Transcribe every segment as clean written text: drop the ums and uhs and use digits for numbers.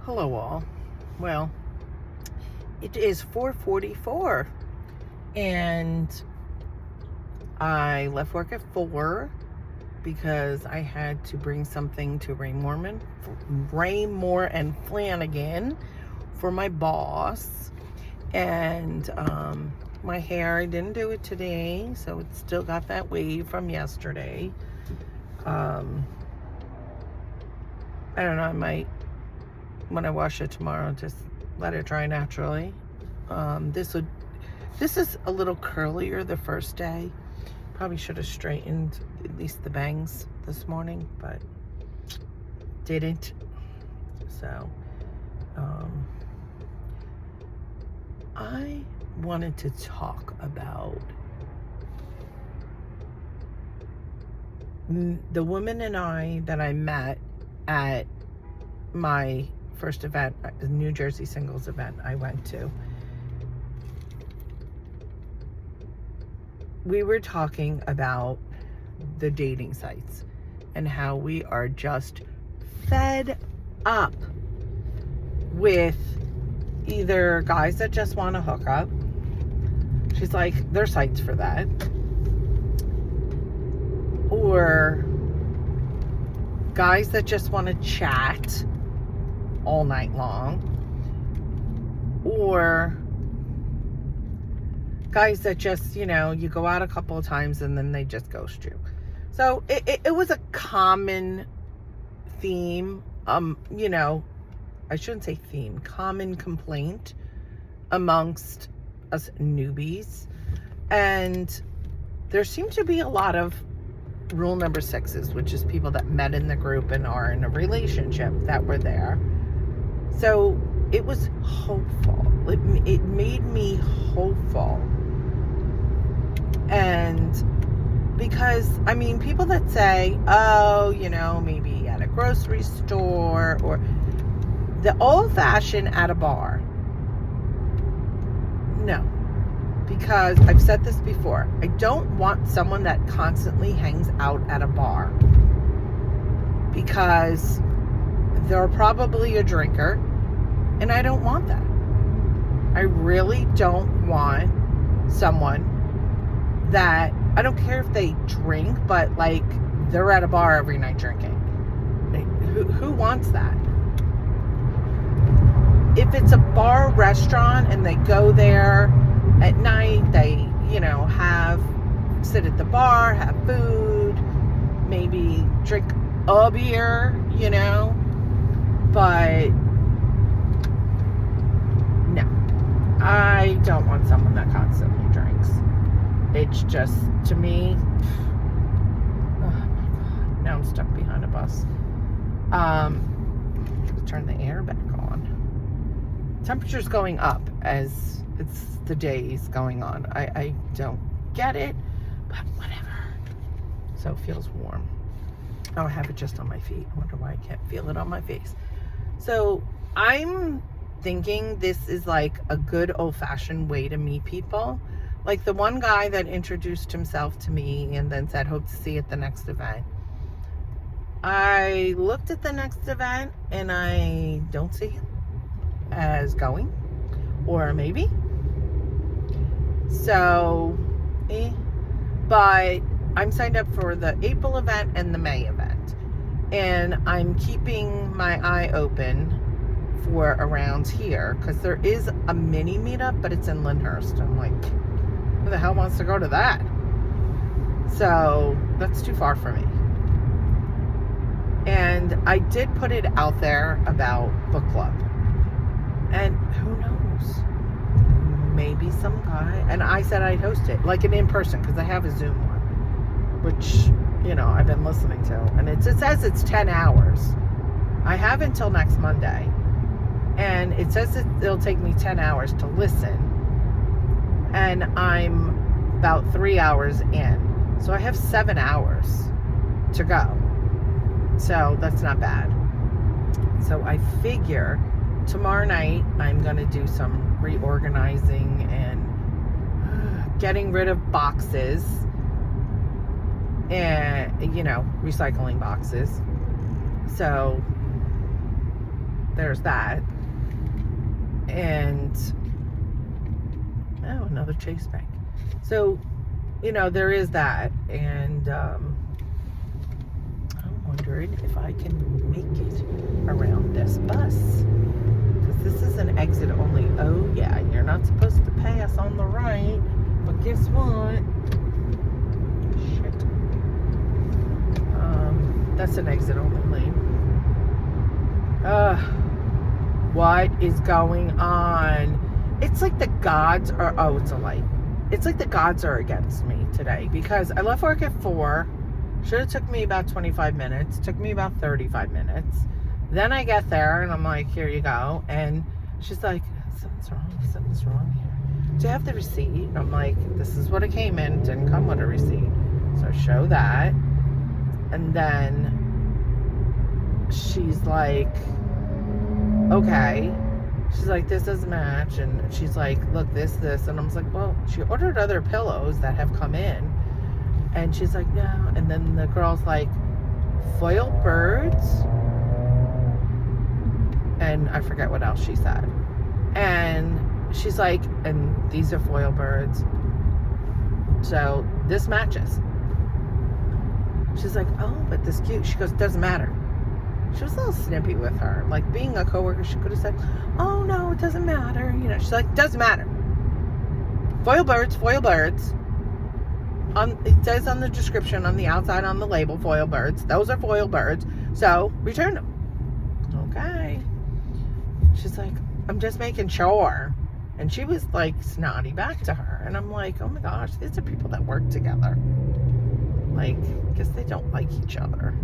Hello all. Well, it is 4:44 and I left work at 4 because I had to bring something to Raymore and Flanagan for my boss. And my hair, I didn't do it today, so it's still got that wave from yesterday. I don't know, I might, when I wash it tomorrow, just let it dry naturally. This is a little curlier the first day. Probably should have straightened at least the bangs this morning, but didn't. So I wanted to talk about the woman and I that I met at my first event, the New Jersey Singles event I went to. We were talking about the dating sites and how we are just fed up with either guys that just want to hook up. She's like, there's sites for that. Or guys that just want to chat all night long. Or guys that just, you go out a couple of times and then they just ghost you. So it was a common theme, I shouldn't say theme, common complaint amongst us newbies. And there seemed to be a lot of rule number 6s, which is people that met in the group and are in a relationship that were there. So it was hopeful. It made me hopeful. And because, people that say, oh, maybe at a grocery store or the old-fashioned at a bar. No. Because I've said this before. I don't want someone that constantly hangs out at a bar. Because they're probably a drinker. And I don't want that. I really don't want someone that, I don't care if they drink, but they're at a bar every night drinking. Who wants that? If it's a bar restaurant and they go there at night, they, sit at the bar, have food, maybe drink a beer, but no, I don't want someone that constantly drinks. It's just, to me, oh my God, now I'm stuck behind a bus. Turn the air back on. Temperature's going up as the days going on. I don't get it, but whatever. So it feels warm. Oh, I have it just on my feet. I wonder why I can't feel it on my face. So I'm thinking this is like a good old-fashioned way to meet people. Like the one guy that introduced himself to me and then said, hope to see you at the next event. I looked at the next event and I don't see him as going, or maybe. So, but I'm signed up for the April event and the May event. And I'm keeping my eye open for around here because there is a mini meetup, but it's in Lyndhurst. I'm like, who the hell wants to go to that? So that's too far for me. And I did put it out there about book club. And who knows? Maybe some guy. And I said I'd host it, like an in-person, because I have a Zoom one, which, I've been listening to. And it says it's 10 hours. I have until next Monday. And it says it'll take me 10 hours to listen. And I'm about 3 hours in. So I have 7 hours to go. So that's not bad. So I figure tomorrow night I'm going to do some reorganizing and getting rid of boxes and, recycling boxes. So there's that. And another Chase Bank. So, there is that. And I'm wondering if I can make it around this bus. Because this is an exit only. Oh, yeah, you're not supposed to pass on the right. But guess what? Shit. That's an exit only lane. What is going on? It's like the gods are... Oh, it's a light. It's like the gods are against me today. Because I left work at 4. Should have took me about 25 minutes. Took me about 35 minutes. Then I get there and I'm like, here you go. And she's like, something's wrong here. Do you have the receipt? And I'm like, this is what I came in. Didn't come with a receipt. So I show that. And then she's like, okay. She's like, this doesn't match. And she's like, look, this. And I was like, well, she ordered other pillows that have come in. And she's like, no. And then the girl's like, foil birds. And I forget what else she said. And she's like, and these are foil birds. So this matches. She's like, oh, but this cute. She goes, doesn't matter. She was a little snippy with her. Like, being a coworker, she could have said, oh, no, it doesn't matter. She's like, doesn't matter. Foil birds. It says on the description, on the outside, on the label, foil birds. Those are foil birds. So, return them. Okay. She's like, I'm just making sure. And she was, like, snotty back to her. And I'm like, oh, my gosh, these are people that work together. Like, I guess they don't like each other.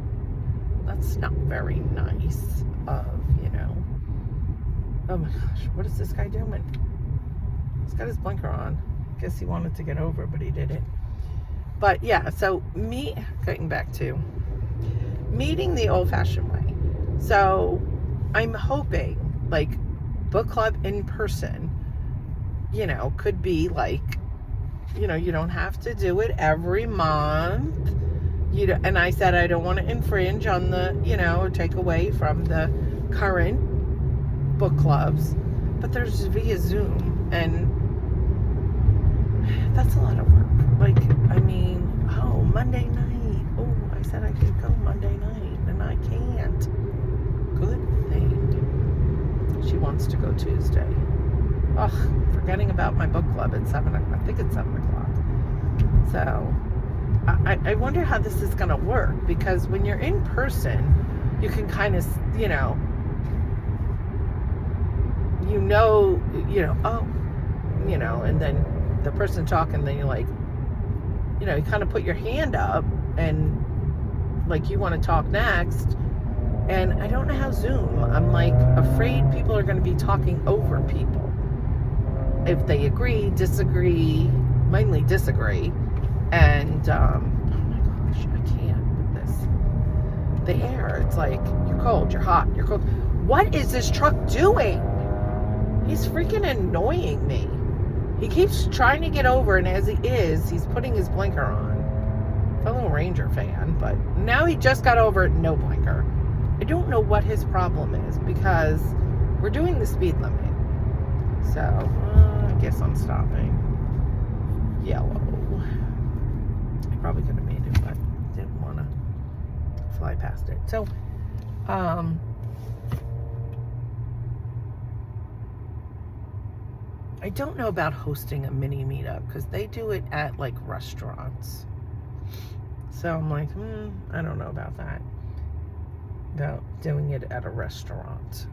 That's not very nice of, Oh my gosh, what is this guy doing? He's got his blinker on. I guess he wanted to get over, but he didn't. But yeah, so getting back to meeting the old-fashioned way. So I'm hoping, like, book club in person, could be like, you don't have to do it every month. And I said I don't want to infringe on the, or take away from the current book clubs. But there's via Zoom, and that's a lot of work. Like, Monday night. Oh, I said I could go Monday night, and I can't. Good thing. She wants to go Tuesday. Ugh, forgetting about my book club at 7 o'clock. I think it's 7 o'clock. So... I wonder how this is going to work, because when you're in person, you can kind of, and then the person talking, then you're like, you kind of put your hand up and like you want to talk next. And I don't know how Zoom, I'm like afraid people are going to be talking over people. If they agree, disagree, mainly disagree. And, oh my gosh, I can't with this. The air, it's like, you're cold, you're hot, you're cold. What is this truck doing? He's freaking annoying me. He keeps trying to get over, and as he is, he's putting his blinker on. Fellow Ranger fan, but now he just got over it, no blinker. I don't know what his problem is, because we're doing the speed limit. So, I guess I'm stopping. Yellow. Probably could have made it, but didn't want to fly past it. So, I don't know about hosting a mini meetup, because they do it at like restaurants. So I'm like, I don't know about that. About doing it at a restaurant.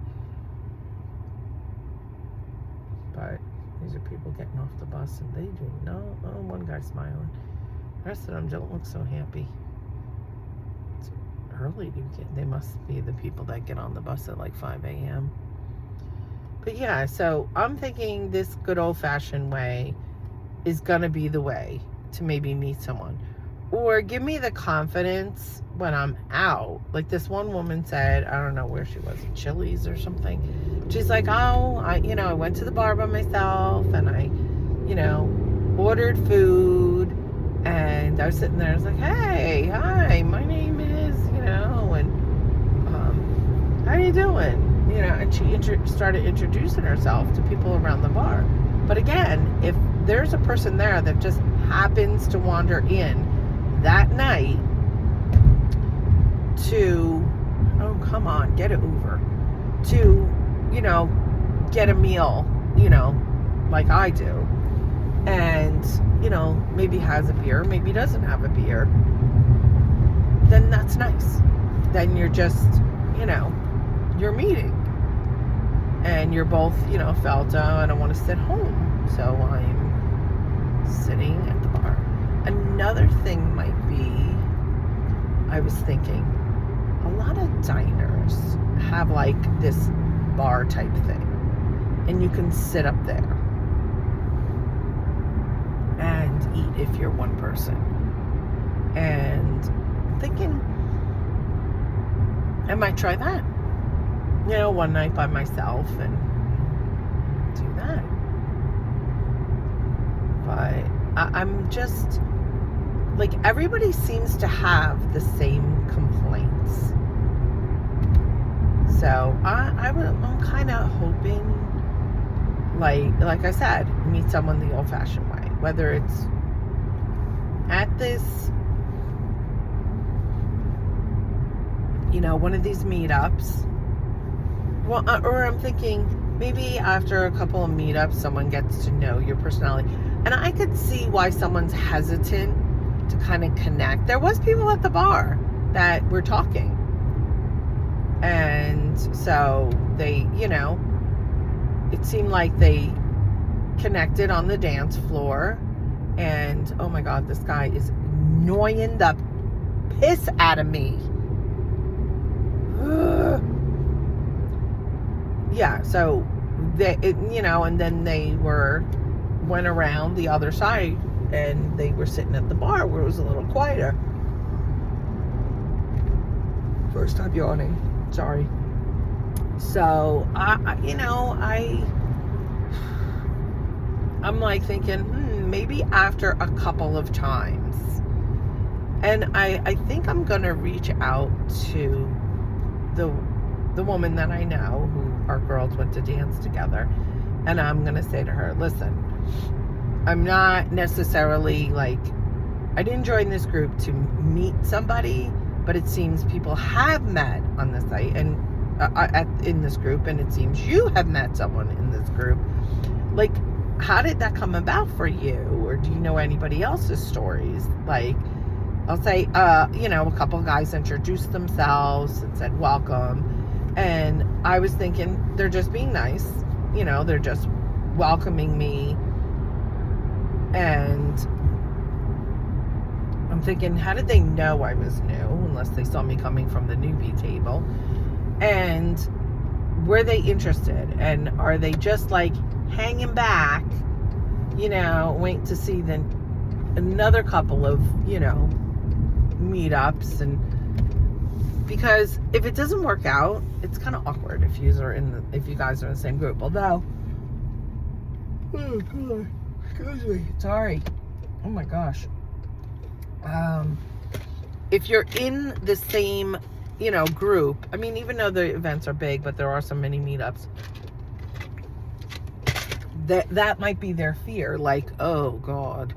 But these are people getting off the bus, and they do no. Oh, one guy's smiling. The rest of them don't look so happy. It's early to get. They must be the people that get on the bus at like 5 a.m. But yeah, so I'm thinking this good old-fashioned way is gonna be the way to maybe meet someone, or give me the confidence when I'm out. Like this one woman said, I don't know where she was, at Chili's or something. She's like, oh, I went to the bar by myself, and I, ordered food. And I was sitting there, I was like, hey, hi, my name is, and how you doing? And then she started introducing herself to people around the bar. But again, if there's a person there that just happens to wander in that night to, oh, come on, get it over, to, get a meal, like I do, and, maybe has a beer, maybe doesn't have a beer, then that's nice. Then you're just, you're meeting. And you're both, felt, I don't want to sit home. So I'm sitting at the bar. Another thing might be, I was thinking, a lot of diners have like this bar type thing. And you can sit up there and eat if you're one person. And I'm thinking, I might try that. One night by myself and do that. But I'm just, like, everybody seems to have the same complaints. So I'm kind of hoping, like I said, meet someone the old-fashioned way. Whether it's at this, one of these meetups. Well, or I'm thinking maybe after a couple of meetups, someone gets to know your personality. And I could see why someone's hesitant to kind of connect. There was people at the bar that were talking. And so they, it seemed like they connected on the dance floor. And, oh my God, this guy is annoying the piss out of me. Ugh. Yeah, so they, and then they went around the other side and they were sitting at the bar where it was a little quieter. First time yawning, sorry. So I'm like thinking, maybe after a couple of times, and I think I'm gonna reach out to the woman that I know, who our girls went to dance together, and I'm gonna say to her, listen, I'm not necessarily like, I didn't join this group to meet somebody, but it seems people have met on this site and in this group, and it seems you have met someone in this group. Like, how did that come about for you? Or do you know anybody else's stories? Like, I'll say, a couple of guys introduced themselves and said, welcome. And I was thinking, they're just being nice. They're just welcoming me. And I'm thinking, how did they know I was new? Unless they saw me coming from the newbie table. And were they interested? And are they just like hanging back, waiting to see another couple of, meetups? And because if it doesn't work out, it's kind of awkward if you guys are in the same group. Although, oh God, excuse me, sorry, oh my gosh, if you're in the same, group, I mean, even though the events are big, but there are so many meetups, that might be their fear. Like, oh God,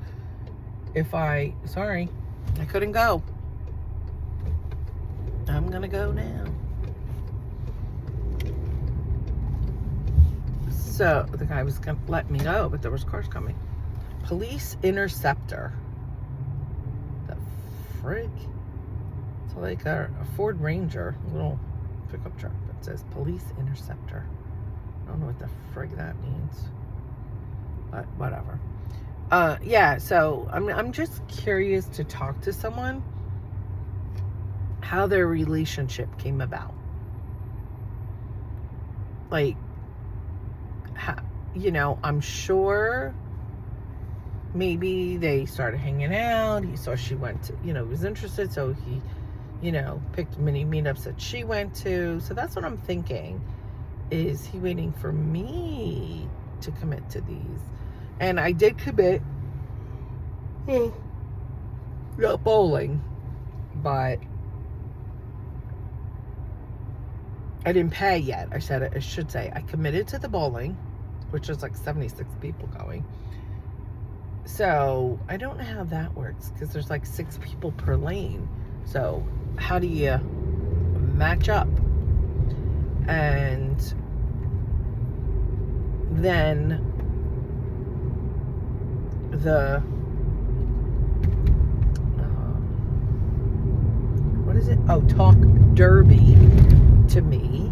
sorry, I couldn't go. I'm gonna go now. So the guy was gonna let me know, but there was cars coming. Police interceptor. The frig? It's like a Ford Ranger, little pickup truck, but it says police interceptor. I don't know what the frig that means, but whatever. Yeah, so I'm just curious to talk to someone, how their relationship came about. Like, I'm sure maybe they started hanging out. He saw she went to, was interested, so he, picked many meetups that she went to. So that's what I'm thinking. Is he waiting for me to commit to these? And I did commit. Not bowling, but I didn't pay yet. I should say, I committed to the bowling, which is like 76 people going. So I don't know how that works because there's like 6 people per lane. So how do you match up? And then the what is it? Oh, Talk Derby to me.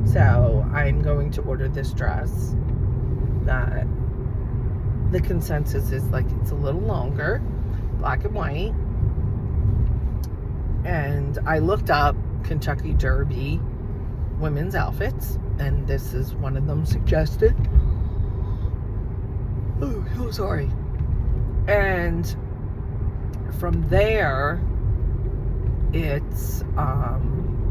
So I'm going to order this dress that the consensus is like it's a little longer, black and white. And I looked up Kentucky Derby women's outfits, and this is one of them suggested. Oh, so sorry. And from there, it's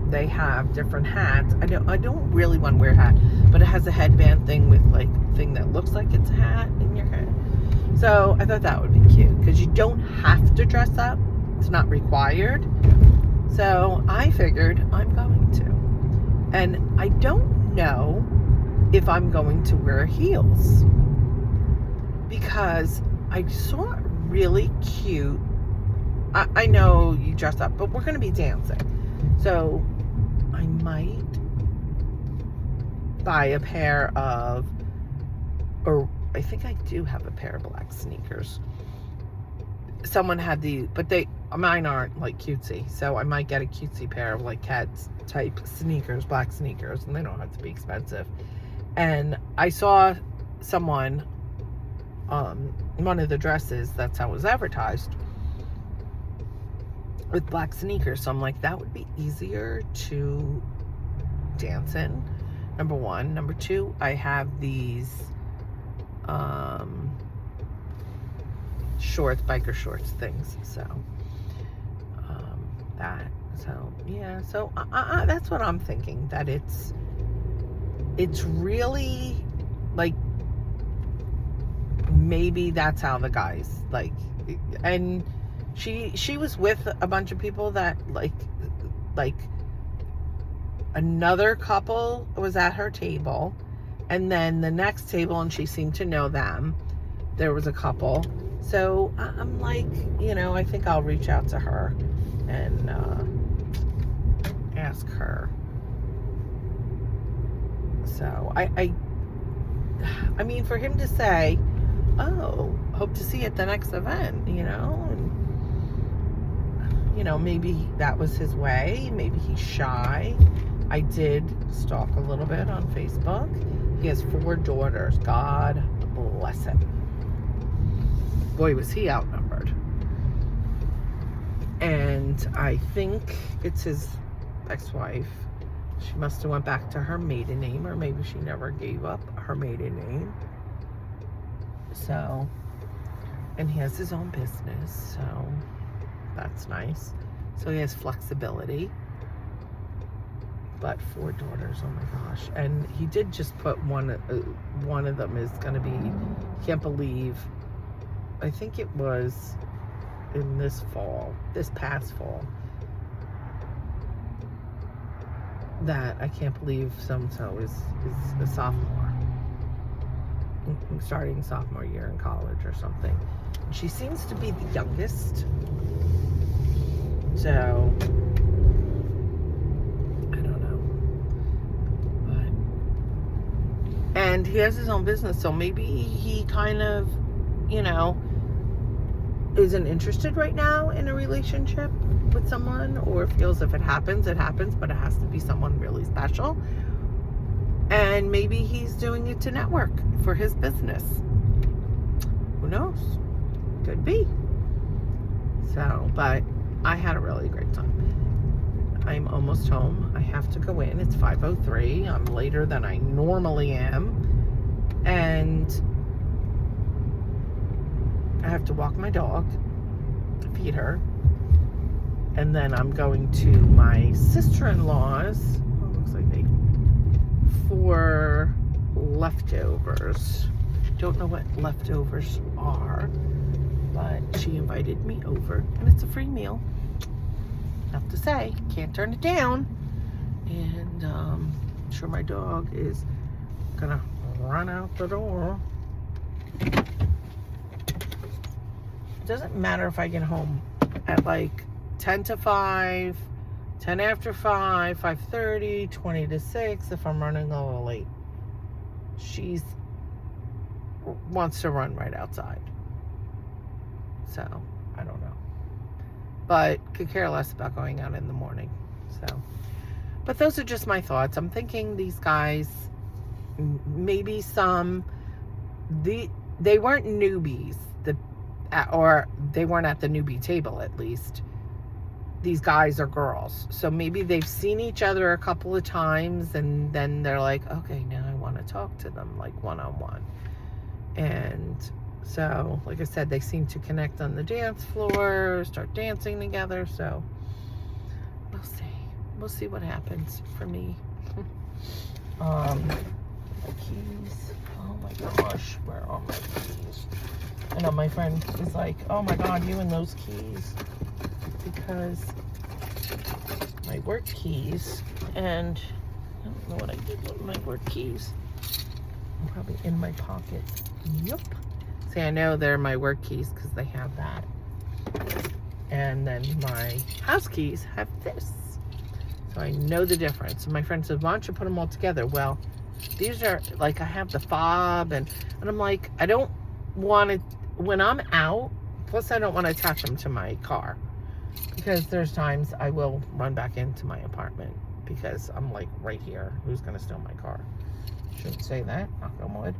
they have different hats. I don't really want to wear a hat, but it has a headband thing with like thing that looks like it's a hat in your head. So I thought that would be cute because you don't have to dress up. It's not required. So I figured I'm going to. And I don't know if I'm going to wear heels because I saw it really cute. I know you dress up, but we're going to be dancing. So I might buy a pair of, or I think I do have a pair of black sneakers. Someone had these, but mine aren't like cutesy. So I might get a cutesy pair of like Keds type sneakers, black sneakers, and they don't have to be expensive. And I saw someone, one of the dresses, that's how it was advertised, with black sneakers. So I'm like, that would be easier to dance in, number one. Number two, I have these shorts, biker shorts things. So that's what I'm thinking, that it's really like, maybe that's how the guys like. And she was with a bunch of people that like another couple was at her table, and then the next table, and she seemed to know them, there was a couple. So I'm like, I think I'll reach out to her and ask her. So I mean, for him to say, oh, hope to see you at the next event, and maybe that was his way. Maybe he's shy. I did stalk a little bit on Facebook. He has 4 daughters. God bless him. Boy, was he outnumbered. And I think it's his ex-wife. She must have went back to her maiden name, or maybe she never gave up her maiden name. So, and he has his own business, so that's nice. So he has flexibility. But 4 daughters, oh my gosh. And he did just put one of them is going to be, can't believe, I think it was in this past fall, that I can't believe so-and-so is a sophomore, starting sophomore year in college or something. She seems to be the youngest. So I don't know. But, and he has his own business, so maybe he kind of, isn't interested right now in a relationship with someone, or feels if it happens, but it has to be someone really special. And maybe he's doing it to network for his business. Who knows? Could be. So, but I had a really great time. I'm almost home. I have to go in. It's 5:03. I'm later than I normally am. And I have to walk my dog, feed her. And then I'm going to my sister-in-law's, looks like for leftovers. Don't know what leftovers are, but she invited me over, and it's a free meal. Have to say, can't turn it down. And I'm sure my dog is gonna run out the door. It doesn't matter if I get home at like 10 to 5, 10 after 5, 5:30, 20 to 6 if I'm running a little late. She's wants to run right outside. So, I don't know. But could care less about going out in the morning. So, but those are just my thoughts. I'm thinking these guys, maybe they weren't newbies, or they weren't at the newbie table at least. These guys are girls. So maybe they've seen each other a couple of times and then they're like, okay, now I want to talk to them like one-on-one. And so, like I said, they seem to connect on the dance floor, start dancing together. So we'll see. We'll see what happens for me. My keys. Oh my gosh, where are my keys? I know my friend is like, oh my God, you and those keys. Because my work keys, and I don't know what I did with my work keys. I'm probably in my pocket. Yep. See, I know they're my work keys because they have that. And then my house keys have this. So I know the difference. And my friend said, why don't you put them all together? Well, these are, like, I have the fob, and I'm like, I don't want to, when I'm out, plus I don't want to attach them to my car. Because there's times I will run back into my apartment because I'm like right here. Who's going to steal my car? Shouldn't say that, knock on wood.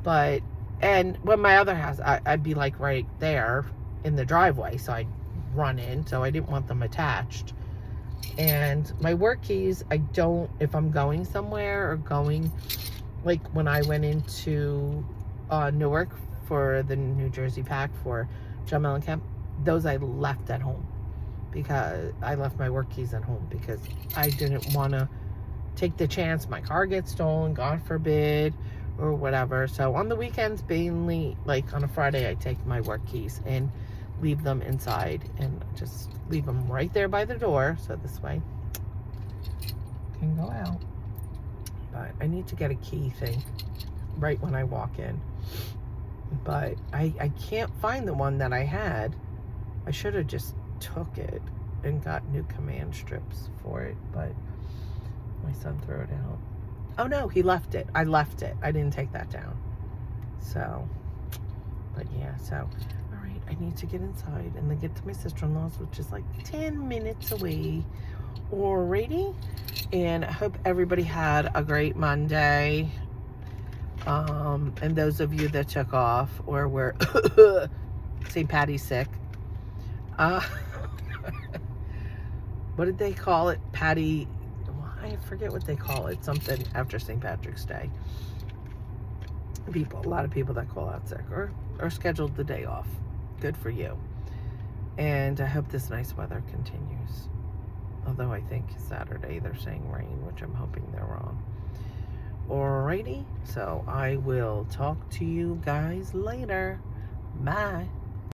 But, and when my other house, I'd be like right there in the driveway. So I'd run in. So I didn't want them attached. And my work keys, I don't, if I'm going somewhere or going, like when I went into Newark for the New Jersey Pack for John Mellencamp, those I left at home. Because I left my work keys at home because I didn't want to take the chance my car gets stolen, God forbid, or whatever. So on the weekends, mainly, like on a Friday, I take my work keys and leave them inside and just leave them right there by the door. So this way I can go out. But I need to get a key thing right when I walk in. But I can't find the one that I had. I should have just took it and got new command strips for it, but my son threw it out. Oh no, he left it. I left it. I didn't take that down. So, but yeah, so, all right, I need to get inside and then get to my sister-in-law's, which is like 10 minutes away. Alrighty, and I hope everybody had a great Monday. And those of you that took off or were St. Patty's sick, what did they call it? Patty, I forget what they call it. Something after St. Patrick's Day. A lot of people that call out sick or scheduled the day off. Good for you. And I hope this nice weather continues. Although I think Saturday they're saying rain, which I'm hoping they're wrong. Alrighty, so I will talk to you guys later. Bye.